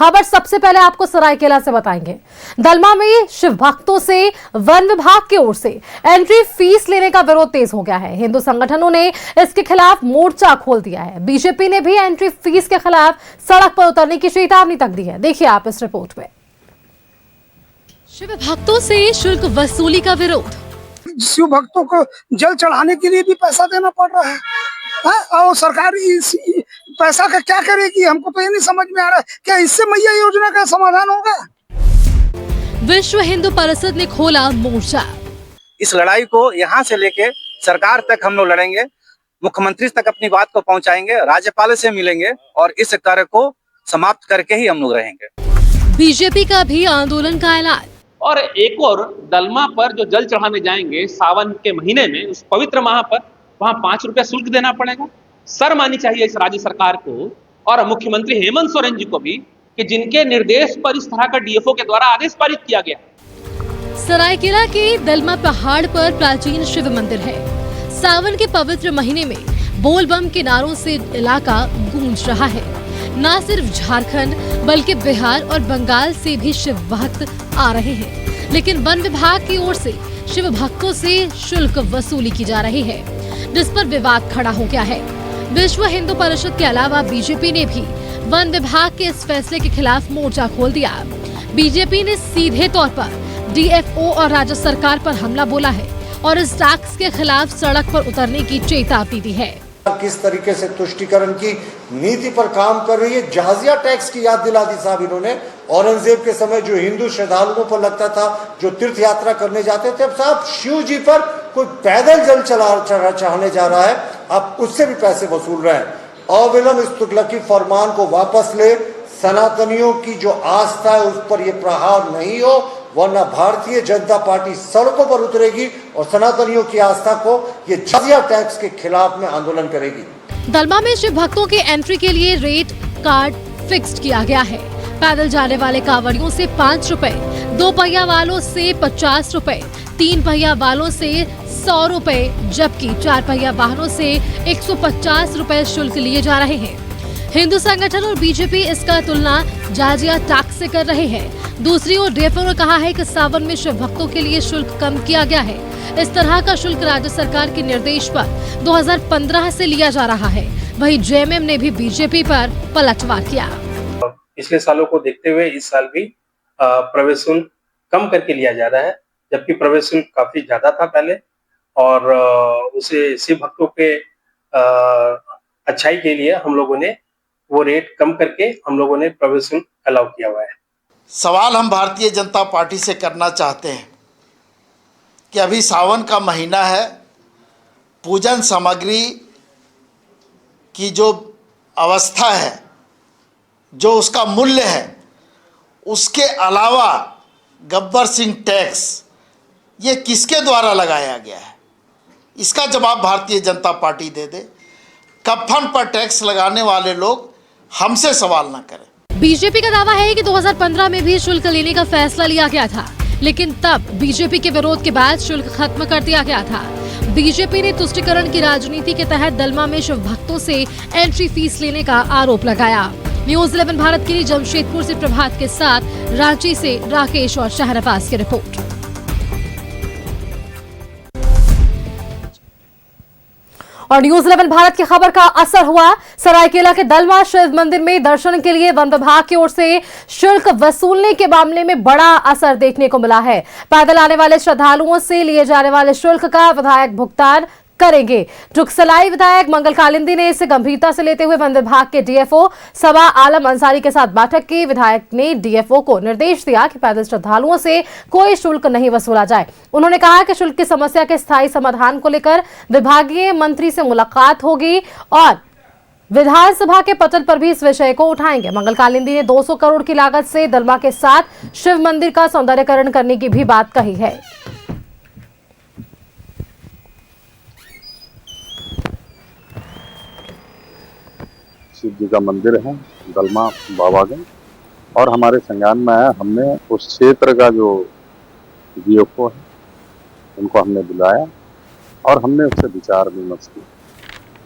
खबर सबसे पहले आपको सरायकेला से बताएंगे। दलमा में शिव भक्तों से वन विभाग की ओर से एंट्री फीस लेने का विरोध तेज हो गया है। हिंदू संगठनों ने इसके खिलाफ मोर्चा खोल दिया है। बीजेपी ने भी एंट्री फीस के खिलाफ सड़क पर उतरने की चेतावनी तक दी है। देखिए आप इस रिपोर्ट में। शिव भक्तों से शुल्क वसूली का विरोध। शिव भक्तों को जल चढ़ाने के लिए भी पैसा देना पड़ रहा है, और सरकार इस पैसा का क्या करेगी? हमको तो ये नहीं समझ में आ रहा है। क्या इससे मैया योजना का समाधान होगा? विश्व हिंदू परिषद ने खोला मोर्चा। इस लड़ाई को यहाँ से लेके सरकार तक हम लोग लड़ेंगे, मुख्यमंत्री तक अपनी बात को पहुँचाएंगे, राज्यपाल से मिलेंगे और इस कार्य को समाप्त करके ही हम लोग रहेंगे। बीजेपी का भी आंदोलन का ऐलान। और एक और दलमा पर जो जल चढ़ाने जाएंगे सावन के महीने में, उस पवित्र माह पर वहां 5 रुपया शुल्क देना पड़ेगा। शर्म आनी चाहिए इस राज्य सरकार को और मुख्यमंत्री हेमंत सोरेन जी को भी कि जिनके निर्देश पर इस तरह का डीएफओ के द्वारा आदेश पारित किया गया। सरायकेला के दलमा पहाड़ पर प्राचीन शिव मंदिर है। सावन के पवित्र महीने में बोल बम के नारों से इलाका गूंज रहा है। न सिर्फ झारखंड बल्कि बिहार और बंगाल से भी शिव भक्त आ रहे हैं, लेकिन वन विभाग की ओर से शिव भक्तों से शुल्क वसूली की जा रही है, जिस पर विवाद खड़ा हो गया है। विश्व हिंदू परिषद के अलावा बीजेपी ने भी वन विभाग के इस फैसले के खिलाफ मोर्चा खोल दिया। बीजेपी ने सीधे तौर पर डीएफओ और राज्य सरकार पर हमला बोला है और इस टैक्स के खिलाफ सड़क पर उतरने की चेतावनी दी है। किस तरीके से तुष्टीकरण की नीति पर काम कर रही है। जहाजिया टैक्स की याद दिला दी साहब इन्होंने। औरंगजेब के समय जो हिंदू श्रद्धालुओं पर लगता था, जो तीर्थ यात्रा करने जाते थे, अब साहब शिव जी पर कोई पैदल जल चढ़ाने जा रहा है, आप उससे भी पैसे वसूल रहे हैं। अविलंब इस तुगलकी फरमान को वापस ले। सनातनियों की जो आस्था है उस पर यह प्रहार नहीं हो, वरना भारतीय जनता पार्टी सड़कों पर उतरेगी और सनातनियों की आस्था को ये जजिया टैक्स के खिलाफ में आंदोलन करेगी। दलमा में शिव भक्तों के एंट्री के लिए रेट कार्ड फिक्स्ड किया गया है। पैदल जाने वाले कांवड़ियों से 5 रुपए, 2 पहिया वालों से 50 रुपए, 3 पहिया वालों से 100 रुपए, जबकि 4 पहिया वाहनों से 150 रुपए शुल्क लिए जा रहे हैं। हिंदू संगठन और बीजेपी इसका तुलना जाजिया टैक्स से कर रहे हैं। दूसरी ओर डीएफओ ने कहा है कि सावन में शिव भक्तों के लिए शुल्क कम किया गया है। इस तरह का शुल्क राज्य सरकार के निर्देश पर 2015 से लिया जा रहा है। वहीं जेएमएम ने भी बीजेपी पर पलटवार किया। पिछले सालों को देखते हुए इस साल भी प्रवेश शुल्क कम करके लिया जा रहा है, जबकि प्रवेश शुल्क काफी ज्यादा था पहले और उसे शिव भक्तों के अच्छाई के लिए हम लोगों ने वो रेट कम करके हम लोगों ने प्रवेश शुल्क अलाउ किया हुआ है। सवाल हम भारतीय जनता पार्टी से करना चाहते हैं कि अभी सावन का महीना है, पूजन सामग्री की जो अवस्था है, जो उसका मूल्य है, उसके अलावा गब्बर सिंह टैक्स ये किसके द्वारा लगाया गया है, इसका जवाब भारतीय जनता पार्टी दे दे। कफन पर टैक्स लगाने वाले लोग हमसे सवाल न करें। बीजेपी का दावा है कि 2015 में भी शुल्क लेने का फैसला लिया गया था, लेकिन तब बीजेपी के विरोध के बाद शुल्क खत्म कर दिया गया था। बीजेपी ने तुष्टीकरण की राजनीति के तहत दलमा में शिव भक्तों से एंट्री फीस लेने का आरोप लगाया। न्यूज़ 11 भारत के लिए जमशेदपुर से प्रभात के साथ रांची से राकेश और शहरवाज की रिपोर्ट। और न्यूज़ 11 भारत की खबर का असर हुआ। सरायकेला के दलमा शिव मंदिर में दर्शन के लिए वन विभाग की ओर से शुल्क वसूलने के मामले में बड़ा असर देखने को मिला है। पैदल आने वाले श्रद्धालुओं से लिए जाने वाले शुल्क का विधायक भुगतान करेंगे। टुकसलाई विधायक मंगल कालिंदी ने इसे गंभीरता से लेते हुए वन विभाग के डीएफओ सबा आलम अंसारी के साथ बैठक की। विधायक ने डीएफओ को निर्देश दिया कि पैदल श्रद्धालुओं से कोई शुल्क नहीं वसूला जाए। उन्होंने कहा कि शुल्क की समस्या के स्थायी समाधान को लेकर विभागीय मंत्री से मुलाकात होगी और विधानसभा के पटल पर भी इस विषय को उठाएंगे। मंगल कालिंदी ने 200 करोड़ की लागत से दलमा के साथ शिव मंदिर का सौंदर्यीकरण करने की भी बात कही है। शिव जी का मंदिर है दलमा बाबागंज और हमारे संज्ञान में है। हमने उस क्षेत्र का जो डीएफओ है उनको हमने बुलाया और हमने उससे विचार विमर्श किया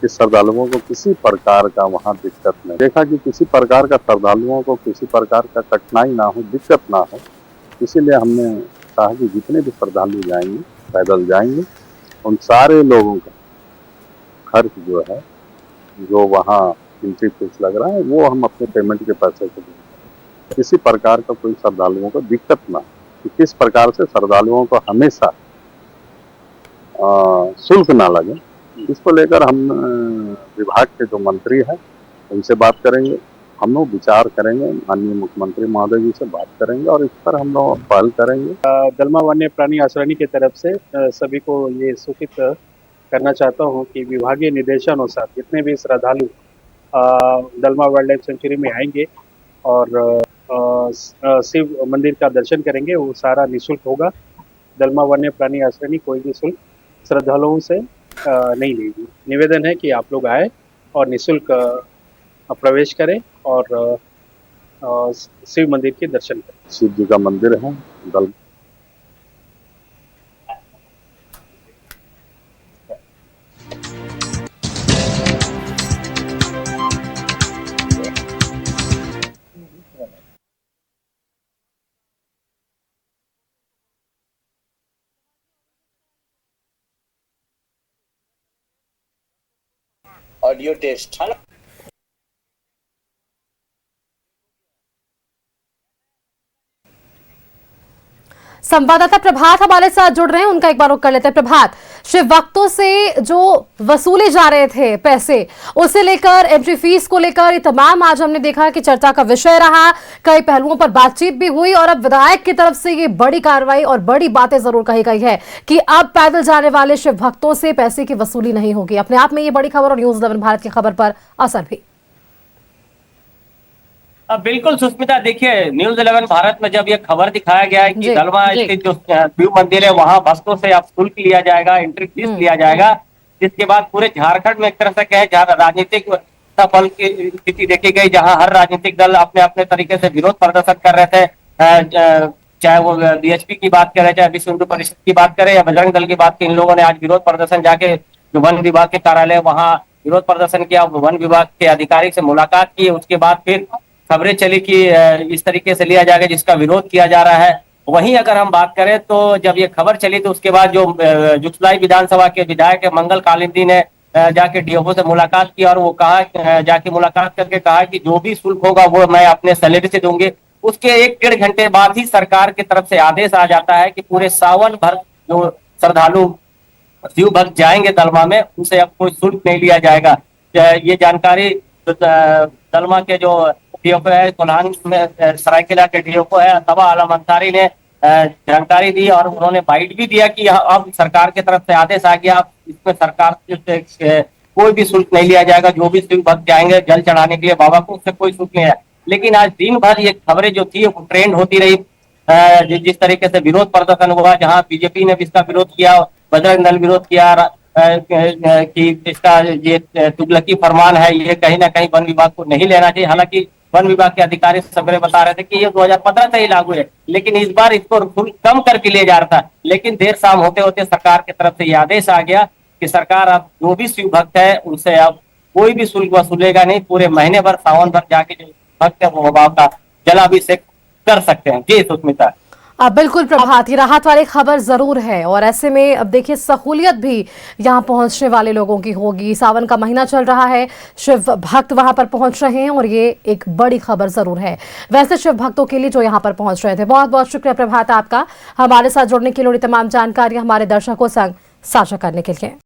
कि श्रद्धालुओं को किसी प्रकार का वहाँ दिक्कत नहीं, देखा कि किसी प्रकार का श्रद्धालुओं को किसी प्रकार का कठिनाई ना हो, दिक्कत ना हो, इसीलिए हमने कहा कि जितने भी श्रद्धालु जाएंगे, पैदल जाएंगे, उन सारे लोगों का खर्च जो है, जो वहाँ एंट्री फीस लग रहा है, वो हम अपने पेमेंट के पैसे से देंगे। किसी प्रकार का कोई श्रद्धालुओं को दिक्कत ना हो, कि किस प्रकार से श्रद्धालुओं को हमेशा शुल्क ना लगे, इसको लेकर हम विभाग के जो मंत्री हैं उनसे बात करेंगे, हम लोग विचार करेंगे, माननीय मुख्यमंत्री महोदय जी से बात करेंगे और इस पर हम लोग पहल करेंगे। दलमा वन्य प्राणी आश्रयणी की तरफ से सभी को ये सूचित करना चाहता हूँ कि विभागीय निर्देशानुसार जितने भी श्रद्धालु दलमा वाइल्ड लाइफ सेंचुरी में आएंगे और शिव मंदिर का दर्शन करेंगे, वो सारा निःशुल्क होगा। दलमा वन्य प्राणी आश्रयणी कोई भी शुल्क श्रद्धालुओं से नहीं लेगी। निवेदन है कि आप लोग आए और निःशुल्क प्रवेश करें और शिव मंदिर के दर्शन करें। शिव जी का मंदिर है दल ऑडियो टेस्ट। संवाददाता प्रभात हमारे साथ जुड़ रहे हैं, उनका एक बार रुख कर लेते हैं। प्रभात, शिव भक्तों से जो वसूले जा रहे थे पैसे, उसे लेकर, एंट्री फीस को लेकर, ये तमाम आज हमने देखा कि चर्चा का विषय रहा, कई पहलुओं पर बातचीत भी हुई और अब विधायक की तरफ से ये बड़ी कार्रवाई और बड़ी बातें जरूर कही गई है कि अब पैदल जाने वाले शिव भक्तों से पैसे की वसूली नहीं होगी। अपने आप में ये बड़ी खबर और न्यूज़ 11 भारत की खबर पर असर भी। बिल्कुल सुष्मिता, देखिए न्यूज़ 11 भारत में जब ये खबर दिखाया गया है कि दलमा स्थित जो शिव मंदिर है वहां भक्तों से अब शुल्क लिया जाएगा, एंट्री फीस लिया जाएगा, जिसके बाद पूरे झारखंड में एक तरह से कहे जहाँ राजनीतिक सफल की स्थिति देखी गई, जहां हर राजनीतिक दल अपने अपने तरीके से विरोध प्रदर्शन कर रहे थे, चाहे वो बीएचपी की बात करे, चाहे विश्व हिंदू परिषद की बात करे या बजरंग दल की बात की। इन लोगों ने आज विरोध प्रदर्शन जाके जो वन विभाग के कार्यालय वहां विरोध प्रदर्शन किया, वन विभाग के अधिकारी से मुलाकात की। उसके बाद फिर खबरें चली कि इस तरीके से लिया जाएगा जिसका विरोध किया जा रहा है। वहीं अगर हम बात करें तो जब ये खबर चली तो उसके बाद जो जुगसलाई विधानसभा के विधायक मंगल कालिंदी ने जाके डीओ से मुलाकात की और वो कहा, जाके मुलाकात करके कहा कि जो भी शुल्क होगा वो मैं अपने सैलरी से दूंगी। उसके 1-1.5 घंटे बाद ही सरकार की तरफ से आदेश आ जाता है कि पूरे सावन भर जो श्रद्धालु शिव भक्त जाएंगे दलमा में, उनसे अब कोई शुल्क नहीं लिया जाएगा। ये जानकारी दलमा के जो डीओपो है, कोल्हान में सरायकेला के डीओपो है तबा आलम अंसारी ने जानकारी दी और उन्होंने बाइट भी दिया कि अब सरकार की तरफ से आदेश आ गया, इसमें सरकार से कोई भी शुल्क नहीं लिया जाएगा। जो भी शिव भक्त जाएंगे जल चढ़ाने के लिए बाबा को, उससे कोई शुल्क नहीं है। लेकिन आज दिन भर ये खबरें जो थी वो ट्रेंड होती रही, जिस तरीके से विरोध प्रदर्शन हुआ, जहां बीजेपी ने भी इसका विरोध किया, बजरंग दल विरोध किया कि इसका ये तुगलकी फरमान है, ये कहीं ना कहीं वन विभाग को नहीं लेना चाहिए। हालांकि वन विभाग के अधिकारी सवेरे बता रहे थे कि ये 2015 से ही लागू है, लेकिन इस बार इसको शुल्क कम करके लिया जा रहा था। लेकिन देर शाम होते होते सरकार की तरफ से ये आदेश आ गया कि सरकार अब जो भी शिव भक्त है उनसे अब कोई भी शुल्क वसूलेगा नहीं। पूरे महीने भर सावन भर जाके जो भक्त है वो बाबा का जलाभिषेक कर सकते हैं। जी सुष्मिता। बिल्कुल प्रभात, ये राहत वाली खबर जरूर है और ऐसे में अब देखिए सहूलियत भी यहाँ पहुंचने वाले लोगों की होगी। सावन का महीना चल रहा है, शिव भक्त वहां पर पहुंच रहे हैं और ये एक बड़ी खबर जरूर है वैसे शिव भक्तों के लिए जो यहाँ पर पहुंच रहे थे। बहुत बहुत शुक्रिया प्रभात आपका, हमारे साथ जुड़ने के लिए तमाम जानकारी हमारे दर्शकों संग साझा करने के लिए।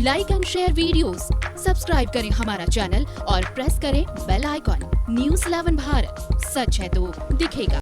Like and share videos, subscribe करें हमारा चैनल और प्रेस करें बेल आइकॉन। न्यूज़ 11 भारत, सच है तो दिखेगा।